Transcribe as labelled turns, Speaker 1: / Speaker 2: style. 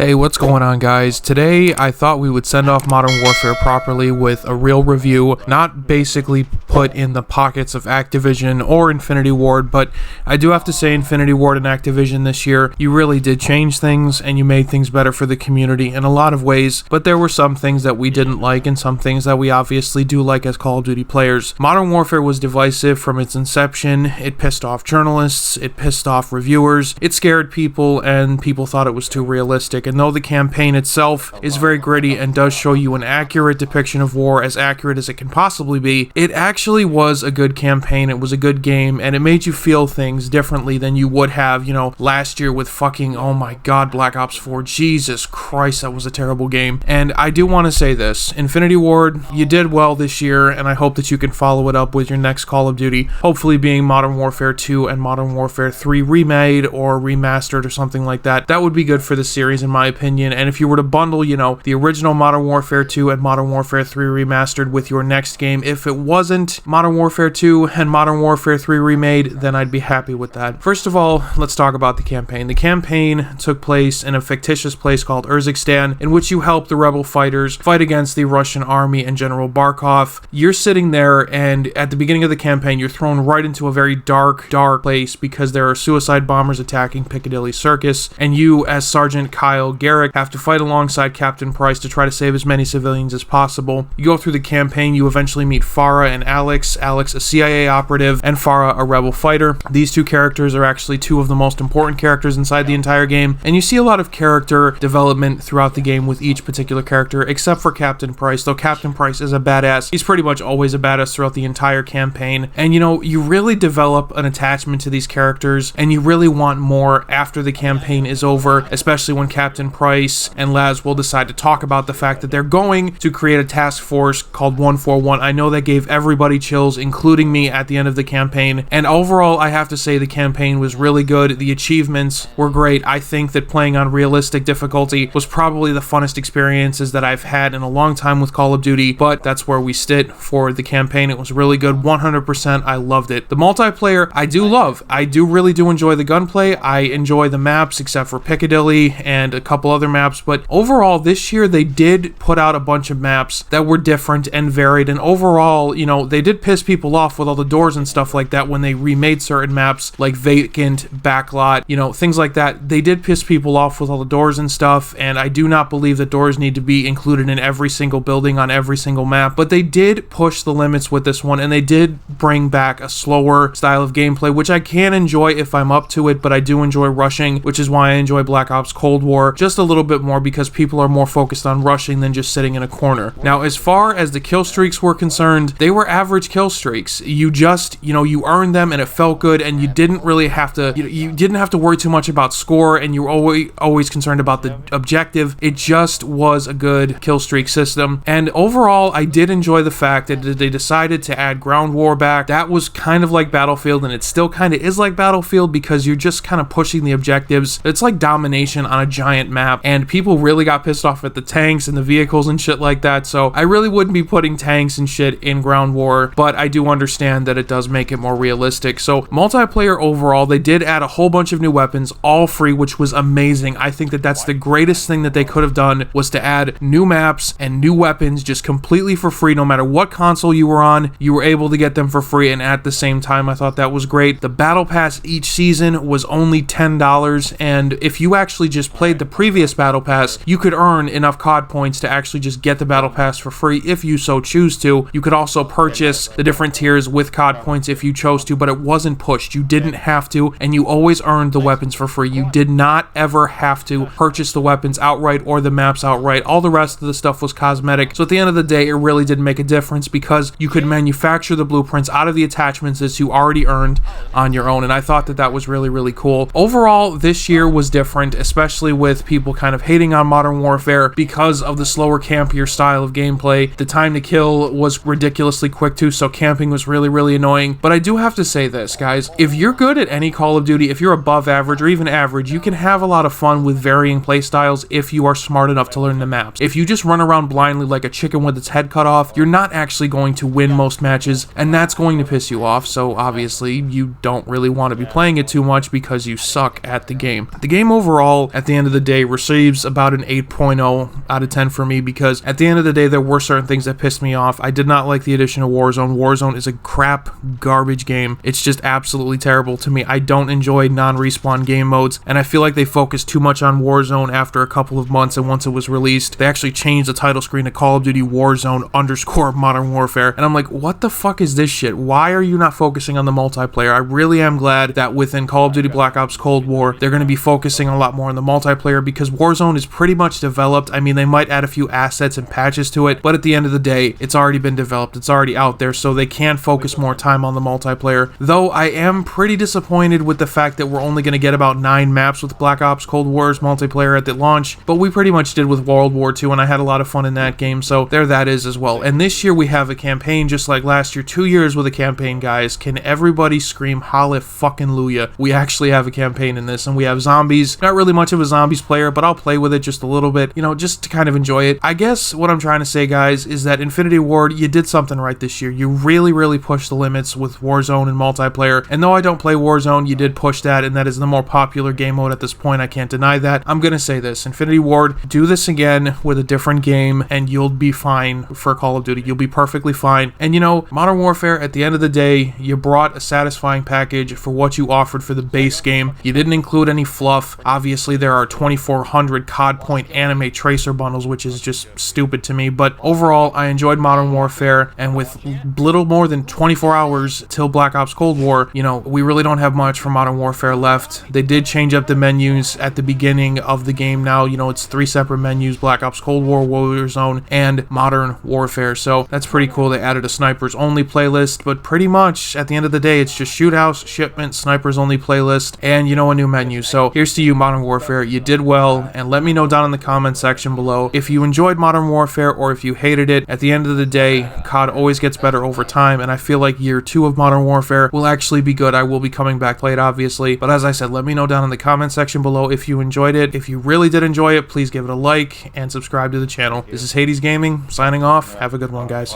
Speaker 1: Hey, what's going on, guys? Today I thought we would send off Modern Warfare properly with a real review, not basically put in the pockets of Activision or Infinity Ward, but I do have to say Infinity Ward and Activision this year, you really did change things and you made things better for the community in a lot of ways, but there were some things that we didn't like and some things that we obviously do like as Call of Duty players. Modern Warfare was divisive from its inception. It pissed off journalists, it pissed off reviewers, it scared people, and people thought it was too realistic. And though the campaign itself is very gritty and does show you an accurate depiction of war, as accurate as it can possibly be, it actually was a good campaign, it was a good game, and it made you feel things differently than you would have, last year with fucking, oh my god, Black Ops 4. Jesus Christ, that was a terrible game. And I do want to say this, Infinity Ward, you did well this year, and I hope that you can follow it up with your next Call of Duty, hopefully being Modern Warfare 2 and Modern Warfare 3 remade or remastered or something like that. That would be good for the series in my opinion. And if you were to bundle, the original Modern Warfare 2 and Modern Warfare 3 remastered with your next game, if it wasn't Modern Warfare 2 and Modern Warfare 3 remade, then I'd be happy with that. First of all, let's talk about the campaign. The campaign took place in a fictitious place called Urzikstan, in which you help the rebel fighters fight against the Russian army and General Barkov. You're sitting there, and at the beginning of the campaign, you're thrown right into a very dark place because there are suicide bombers attacking Piccadilly Circus, and you, as Sergeant Kyle Garrick, have to fight alongside Captain Price to try to save as many civilians as possible. You go through the campaign, you eventually meet Farah and Alex, a CIA operative, and Farah, a rebel fighter. These two characters are actually two of the most important characters inside the entire game, and you see a lot of character development throughout the game with each particular character, except for Captain Price, though Captain Price is a badass. He's pretty much always a badass throughout the entire campaign, and you really develop an attachment to these characters, and you really want more after the campaign is over, especially when Captain Price and Laz will decide to talk about the fact that they're going to create a task force called 141. I know that gave everybody chills, including me, at the end of the campaign, and overall I have to say the campaign was really good. The achievements were great. I think that playing on realistic difficulty was probably the funnest experiences that I've had in a long time with Call of Duty, but that's where we sit for the campaign. It was really good, 100%. I loved it. The multiplayer, I do love. I really do enjoy the gunplay. I enjoy the maps, except for Piccadilly and a couple other maps, but overall this year they did put out a bunch of maps that were different and varied, and overall, they did piss people off with all the doors and stuff like that when they remade certain maps like Vacant, Backlot, things like that. They did piss people off with all the doors and stuff, and I do not believe that doors need to be included in every single building on every single map, but they did push the limits with this one, and they did bring back a slower style of gameplay, which I can enjoy if I'm up to it, but I do enjoy rushing, which is why I enjoy Black Ops Cold War just a little bit more, because people are more focused on rushing than just sitting in a corner. Now, as far as the kill streaks were concerned, they were average kill streaks. You just, you earned them and it felt good, and you didn't really have to, you didn't have to worry too much about score, and you were always concerned about the objective. It just was a good kill streak system, and overall, I did enjoy the fact that they decided to add ground war back. That was kind of like Battlefield, and it still kind of is like Battlefield, because you're just kind of pushing the objectives. It's like domination on a giant map, and people really got pissed off at the tanks and the vehicles and shit like that, so I really wouldn't be putting tanks and shit in ground war, but I do understand that it does make it more realistic. So multiplayer overall, they did add a whole bunch of new weapons, all free, which was amazing. I think that that's the greatest thing that they could have done, was to add new maps and new weapons just completely for free. No matter what console you were on, you were able to get them for free, and at the same time, I thought that was great. The battle pass each season was only $10, and if you actually just played the previous battle pass, you could earn enough COD points to actually just get the battle pass for free if you so choose to. You could also purchase the different tiers with COD points if you chose to, but it wasn't pushed. You didn't have to, and you always earned the weapons for free. You did not ever have to purchase the weapons outright or the maps outright. All the rest of the stuff was cosmetic, so at the end of the day, it really did make a difference, because you could manufacture the blueprints out of the attachments that you already earned on your own, and I thought that that was really, really cool. Overall, this year was different, especially with people kind of hating on Modern Warfare because of the slower, campier style of gameplay. The time to kill was ridiculously quick too, so camping was really, really annoying. But I do have to say this, guys, if you're good at any Call of Duty, if you're above average or even average, you can have a lot of fun with varying playstyles if you are smart enough to learn the maps. If you just run around blindly like a chicken with its head cut off, you're not actually going to win most matches, and that's going to piss you off, so obviously you don't really want to be playing it too much because you suck at the game. The game overall, at the end of the day receives about an 8.0 out of 10 for me, because at the end of the day, there were certain things that pissed me off. I did not like the addition of Warzone. Warzone is a crap, garbage game. It's just absolutely terrible to me. I don't enjoy non-respawn game modes, and I feel like they focused too much on Warzone after a couple of months, and once it was released, they actually changed the title screen to Call of Duty Warzone _ Modern Warfare, and I'm like, what the fuck is this shit? Why are you not focusing on the multiplayer? I really am glad that within Call of Duty Black Ops Cold War, they're going to be focusing a lot more on the multiplayer, because Warzone is pretty much developed. I mean, they might add a few assets and patches to it, but at the end of the day, it's already been developed. It's already out there, so they can focus more time on the multiplayer. Though I am pretty disappointed with the fact that we're only going to get about 9 maps with Black Ops Cold War's multiplayer at the launch, but we pretty much did with World War II, and I had a lot of fun in that game, so there that is as well. And this year we have a campaign just like last year. 2 years with a campaign, guys. Can everybody scream hallelujah? We actually have a campaign in this, and we have zombies. Not really much of a zombies player, but I'll play with it just a little bit, you know, just to kind of enjoy it. I guess what I'm trying to say, guys, is that Infinity Ward, you did something right this year. You really pushed the limits with Warzone and multiplayer, and though I don't play Warzone, you did push that, and that is the more popular game mode at this point. I can't deny that. I'm gonna say this: Infinity Ward, do this again with a different game, and you'll be fine for Call of Duty. You'll be perfectly fine. And you know, Modern Warfare, at the end of the day, you brought a satisfying package for what you offered for the base game. You didn't include any fluff. Obviously, there are 2,400 COD Point anime tracer bundles, which is just stupid to me, but overall, I enjoyed Modern Warfare, and with little more than 24 hours till Black Ops Cold War, you know, we really don't have much for Modern Warfare left. They did change up the menus at the beginning of the game. Now, you know, it's 3 separate menus: Black Ops Cold War, Warzone, and Modern Warfare, so that's pretty cool. They added a snipers only playlist, but pretty much at the end of the day, it's just shoot house, shipment, snipers only playlist, and you know, a new menu. So here's to you, Modern Warfare. You did well, and let me know down in the comment section below if you enjoyed Modern Warfare or if you hated it. At the end of the day, COD always gets better over time, and I feel like year 2 of Modern Warfare will actually be good. I will be coming back to play it, obviously, but as I said, let me know down in the comment section below if you enjoyed it. If you really did enjoy it, please give it a like and subscribe to the channel. This is Hades Gaming, signing off. Have a good one, guys.